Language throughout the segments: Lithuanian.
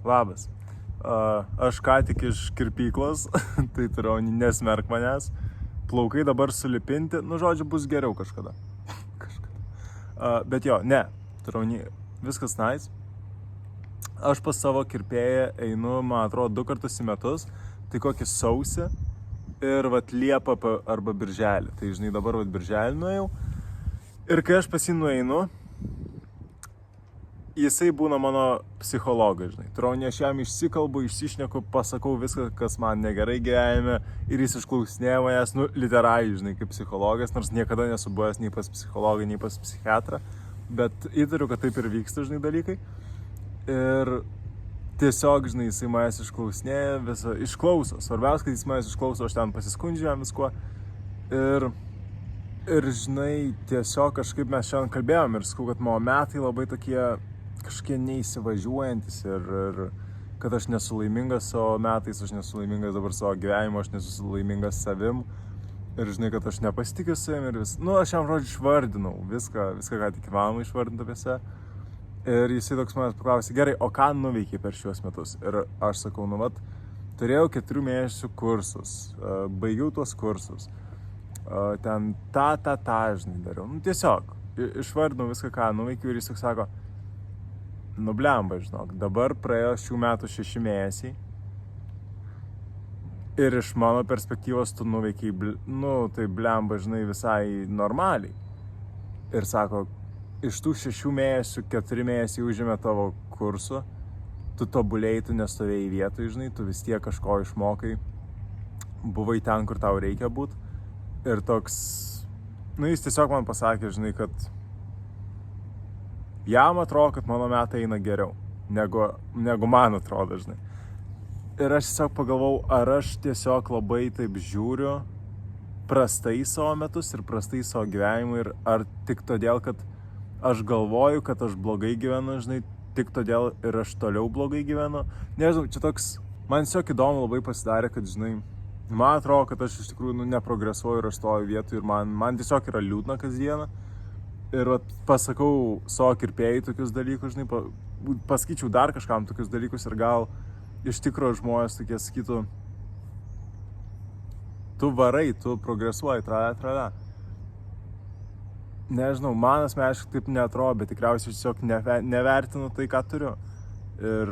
Labas. Aš ką tik iš kirpyklos, tai turiu, nesmerk manęs. Plaukai dabar sulipinti, žodžiu, bus geriau kažkada. Bet jo, ne, turiu, viskas nice. Aš pas savo kirpėją einu, man atrodo, 2 kartus į metus, tai kokį sausį ir Liepą arba birželį. Tai, žinai, dabar birželį nuėjau. Ir kai aš pas jį nueinu, jisai būna mano psichologas, žinai. Turiu, aš jam išsikalbu, išsišneku, pasakau viską, kas man negerai gyvenime ir jis išklausinėja manęs, literai, žinai, kaip psichologas, nors niekada nesu buvęs nei pas psichologą, nei pas psichiatrą, bet įtariu, kad taip ir vyksta, žinai, dalykai. Ir tiesiog, žinai, jisai manęs išklausinėja, visą išklauso. Svarbiausia, kad jis manęs išklauso, aš ten pasiskundžiu jam viskuo. Ir žinai, tiesiog kažkaip mes šiandien kalbėjom ir sakau, kad mano metai labai tokie kažkokie neįsivažiuojantis ir kad aš nesu laimingas savo metais, aš nesu laimingas dabar savo gyvenimo, aš nesu laimingas savim ir žinai, kad aš nepasitikiu savim ir aš jam žodžiu išvardinau viską, ką tik įmanoma išvardinti apie save. Ir jisai toks manęs paklausė, gerai, o ką nuveikiai per šiuos metus? Ir aš sakau, turėjau 4 mėnesių kursus, baigiau tuos kursus, ten žinai, dariau. Tiesiog, išvardinau viską, ką nuveikiau ir jis tik sako, blemba, žinok, dabar praėjo šių metų 6 mėnesiai ir iš mano perspektyvos tu nuveikiai, tai blemba, žinai, visai normaliai. Ir sako, iš tų 6 mėnesių 4 mėnesiai užėmė tavo kursų, tu tobulėjai, tu nestovėjai vietoj, žinai, tu vis tiek kažko išmokai, buvai ten, kur tau reikia būt. Ir toks, jis tiesiog man pasakė, žinai, kad jam atrodo, kad mano metai eina geriau, negu man atrodo, žinai. Ir aš tiesiog pagalvojau, ar aš tiesiog labai taip žiūriu prastai savo metus ir prastai savo gyvenimą ir ar tik todėl, kad aš galvoju, kad aš blogai gyvenu, žinai, tik todėl ir aš toliau blogai gyvenu. Nežinau, čia toks, man tiesiog įdomu labai pasidarė, kad, žinai, man atrodo, kad aš iš tikrųjų neprogresuoju ir aš stoju vietoj ir man tiesiog yra liūdna kasdieną. Ir pasakau savo kirpėjai tokius dalykus, žinai, pasakyčiau dar kažkam tokius dalykus ir gal iš tikrųjų žmonės tokie sakytų, tu varai, tu progresuoji, trada. Nežinau, man asmeniškai taip neatrodo, bet tikriausiai tiesiog nevertinu tai, ką turiu. Ir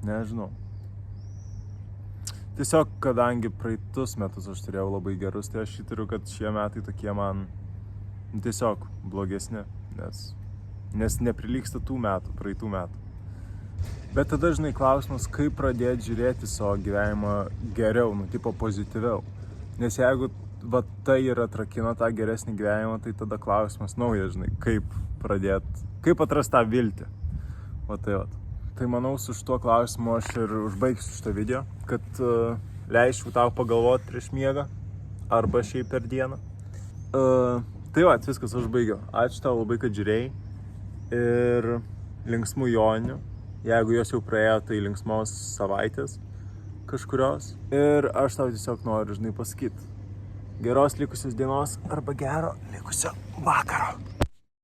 nežinau. Tiesiog, kadangi praeitus metus aš turėjau labai gerus, tai aš įtariu, kad šie metai tokie man tiesiog blogesni, nes neprilygsta tų metų, praeitų metų. Bet tada, žinai, klausimas, kaip pradėti žiūrėti savo gyvenimą geriau, tipo pozityviau. Nes jeigu tai ir atrakina tą geresnį gyvenimą, tai tada klausimas naujas, žinai, kaip atrasti tą viltį. Tai manau, su šituo klausimu aš ir užbaigsiu šitą video, kad leisčiau tau pagalvoti prieš miegą arba šiaip per dieną. Viskas, aš baigiau. Ačiū tau labai, kad žiūrėjai ir linksmų joninių. Jeigu jos jau praėjo, tai linksmos savaitės kažkurios. Ir aš tau tiesiog noriu, žinai, pasakyti. Geros likusios dienos arba gero likusio vakaro.